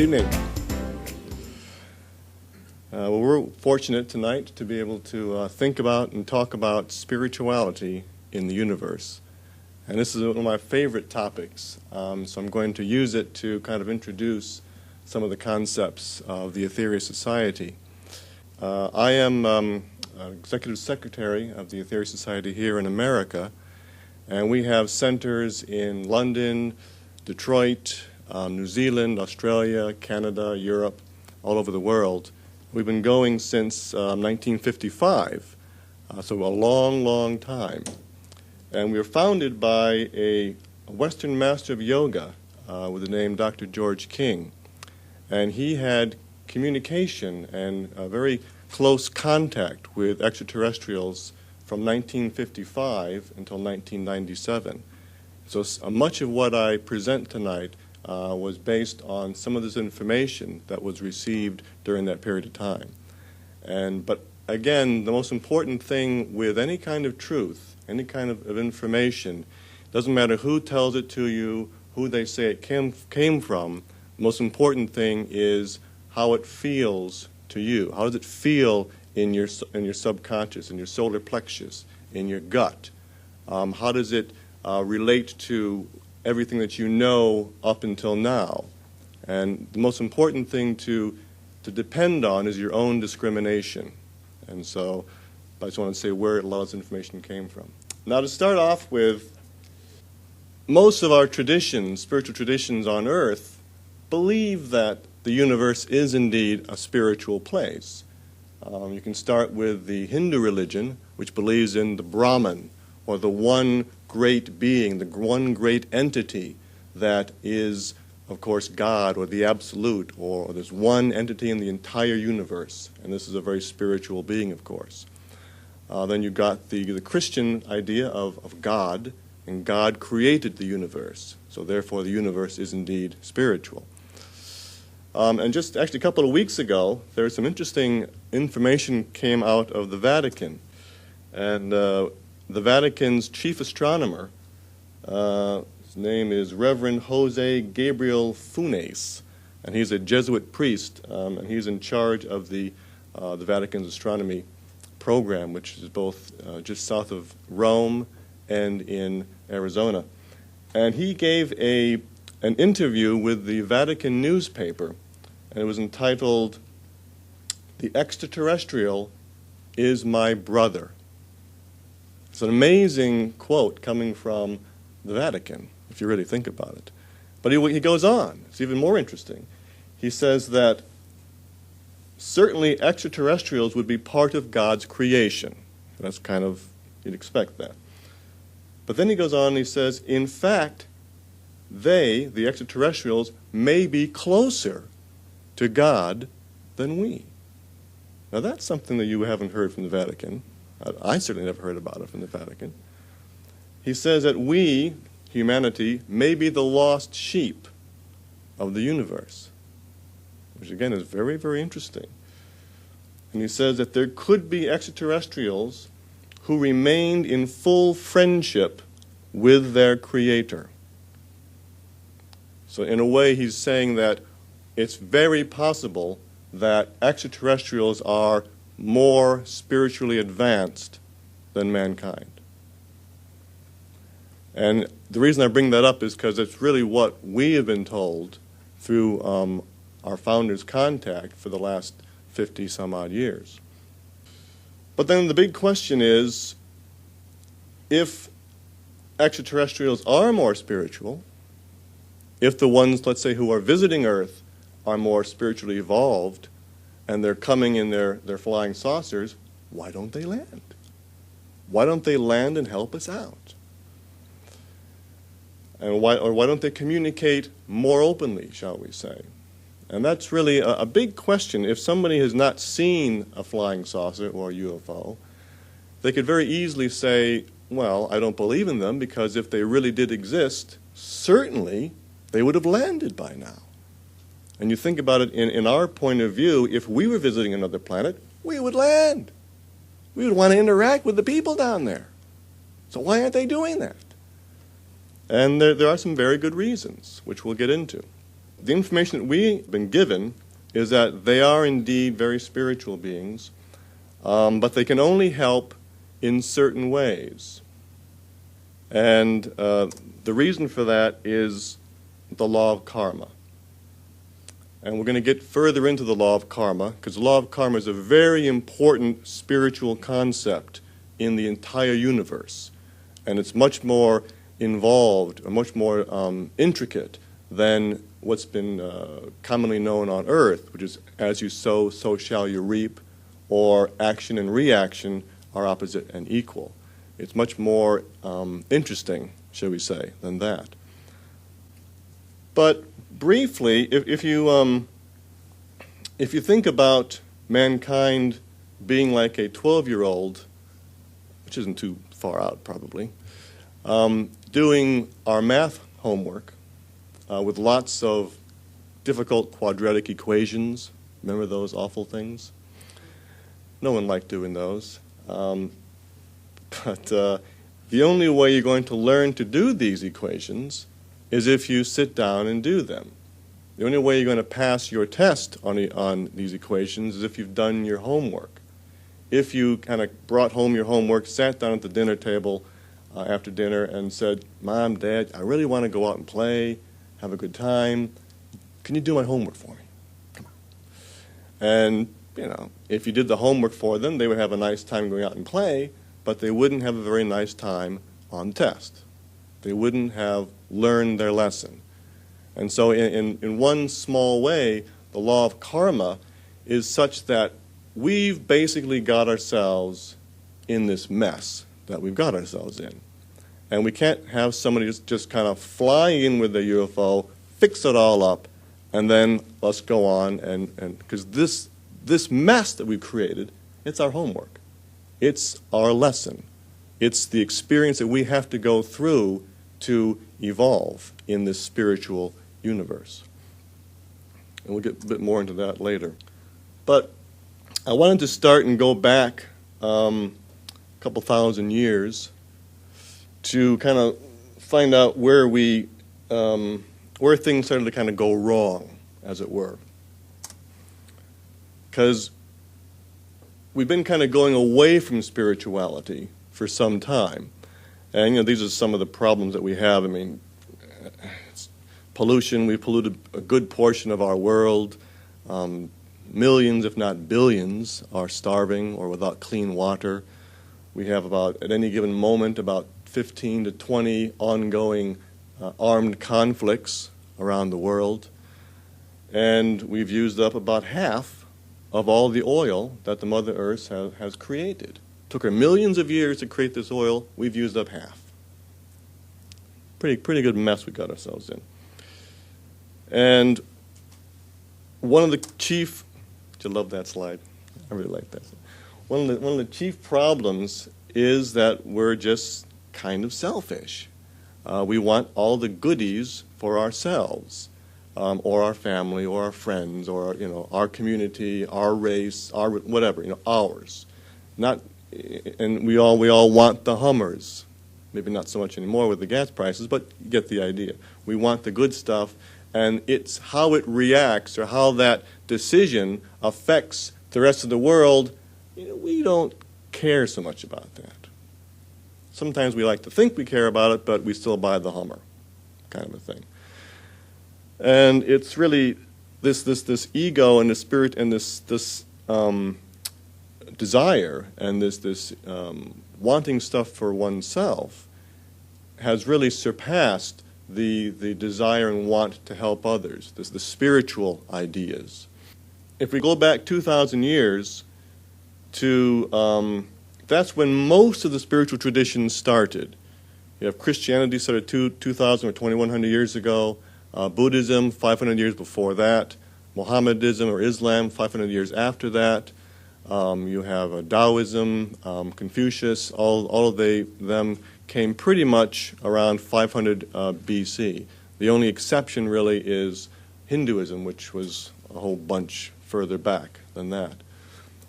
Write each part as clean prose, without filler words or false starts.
evening. Well, we're fortunate tonight to be able to think about and talk about spirituality in the universe. And this is one of my favorite topics, so I'm going to use it to kind of introduce some of the concepts of the Aetherius Society. I am Executive Secretary of the Aetherius Society here in America, and we have centers in London, Detroit, New Zealand, Australia, Canada, Europe, all over the world. We've been going since 1955, so a long, long time. And we were founded by a Western master of yoga with the name Dr. George King. And he had communication and very close contact with extraterrestrials from 1955 until 1997. So much of what I present tonight was based on some of this information that was received during that period of time. But again, the most important thing with any kind of truth, any kind of information, doesn't matter who tells it to you, who they say it came from, the most important thing is how it feels to you. How does it feel in your subconscious, in your solar plexus, in your gut? How does it relate to everything that you know up until now? And the most important thing to depend on is your own discrimination. And so I just want to say where a lot of this information came from. Now, to start off with, most of our traditions, spiritual traditions on Earth, believe that the universe is indeed a spiritual place. You can start with the Hindu religion, which believes in the Brahman, or the one great being, the one great entity that is, of course, God, or the Absolute, or there's one entity in the entire universe, and this is a very spiritual being, of course. Then you've got the Christian idea of God, and God created the universe, so therefore the universe is indeed spiritual. And just actually a couple of weeks ago, there was some interesting information came out of the Vatican. And the Vatican's chief astronomer, his name is Reverend Jose Gabriel Funes, and he's a Jesuit priest, and he's in charge of the Vatican's astronomy program, which is both just south of Rome and in Arizona. And he gave an interview with the Vatican newspaper, and it was entitled, "The Extraterrestrial is My Brother." It's an amazing quote coming from the Vatican, if you really think about it. But he goes on. It's even more interesting. He says that certainly extraterrestrials would be part of God's creation. That's kind of, you'd expect that. But then he goes on and he says, in fact, they, the extraterrestrials, may be closer to God than we. Now that's something that you haven't heard from the Vatican. I certainly never heard about it from the Vatican. He says that we, humanity, may be the lost sheep of the universe, which again is very, very interesting. And he says that there could be extraterrestrials who remained in full friendship with their Creator. So in a way, he's saying that it's very possible that extraterrestrials are more spiritually advanced than mankind. And the reason I bring that up is because it's really what we have been told through our founders' contact for the last 50-some-odd years. But then the big question is, if extraterrestrials are more spiritual, if the ones, let's say, who are visiting Earth are more spiritually evolved, and they're coming in their flying saucers, why don't they land? Why don't they land and help us out? And why don't they communicate more openly, shall we say? And that's really a big question. If somebody has not seen a flying saucer or a UFO, they could very easily say, well, I don't believe in them, because if they really did exist, certainly they would have landed by now. And you think about it in our point of view, if we were visiting another planet, we would land. We would want to interact with the people down there. So why aren't they doing that? And there are some very good reasons, which we'll get into. the information that we've been given is that they are indeed very spiritual beings, but they can only help in certain ways. And the reason for that is the law of karma. And we're going to get further into the law of karma, because the law of karma is a very important spiritual concept in the entire universe. And it's much more involved, or much more intricate than what's been commonly known on Earth, which is as you sow, so shall you reap, or action and reaction are opposite and equal. It's much more interesting, shall we say, than that. But briefly, if you think about mankind being like a 12-year-old, which isn't too far out probably, doing our math homework with lots of difficult quadratic equations. Remember those awful things? No one liked doing those. But the only way you're going to learn to do these equations is if you sit down and do them. The only way you're going to pass your test on these equations is if you've done your homework. If you kind of brought home your homework, sat down at the dinner table after dinner and said, Mom, Dad, I really want to go out and play, have a good time. Can you do my homework for me? Come on. And, if you did the homework for them, they would have a nice time going out and play, but they wouldn't have a very nice time on the test. They wouldn't have learned their lesson. And so in one small way, the law of karma is such that we've basically got ourselves in this mess that we've got ourselves in. And we can't have somebody just kind of fly in with a UFO, fix it all up, and then let's go on. And because this mess that we've created, it's our homework. It's our lesson. It's the experience that we have to go through to evolve in this spiritual universe. And we'll get a bit more into that later. But I wanted to start and go back a couple thousand years to kind of find out where things started to kind of go wrong, as it were. Because we've been kind of going away from spirituality for some time. And, these are some of the problems that we have. I mean, it's pollution. We've polluted a good portion of our world. Millions, if not billions, are starving or without clean water. We have at any given moment, about 15 to 20 ongoing armed conflicts around the world. And we've used up about half of all the oil that the Mother Earth has created. Took her millions of years to create this oil. We've used up half. Pretty good mess we got ourselves in. And one of the chief, I love that slide. I really like that. One of the chief problems is that we're just kind of selfish. We want all the goodies for ourselves. Or our family, or our friends, or our community, our race, our whatever, ours. And we all want the Hummers. Maybe not so much anymore with the gas prices, but you get the idea. We want the good stuff, and it's how it reacts or how that decision affects the rest of the world. We don't care so much about that. Sometimes we like to think we care about it, but we still buy the Hummer, kind of a thing. And it's really this ego and this spirit and this desire and this wanting stuff for oneself has really surpassed the desire and want to help others, the spiritual ideas. If we go back 2,000 years to, that's when most of the spiritual traditions started. You have Christianity started 2,000 or 2,100 years ago. Buddhism, 500 years before that. Mohammedanism or Islam, 500 years after that. You have Taoism, Confucius, all of them came pretty much around 500 BC. The only exception really is Hinduism, which was a whole bunch further back than that.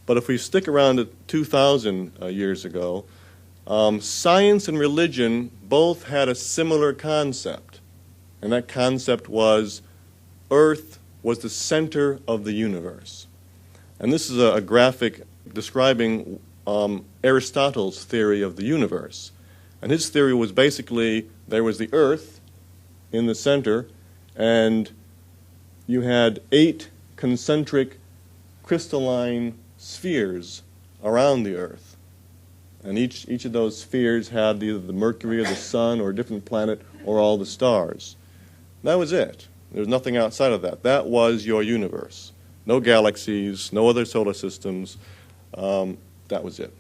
But if we stick around at 2,000 years ago, science and religion both had a similar concept. And that concept was Earth was the center of the universe. And this is a graphic describing Aristotle's theory of the universe. And his theory was basically there was the Earth in the center, and you had 8 concentric crystalline spheres around the Earth. And each of those spheres had either the Mercury or the Sun or a different planet or all the stars. That was it. There was nothing outside of that. That was your universe. No galaxies, no other solar systems. That was it.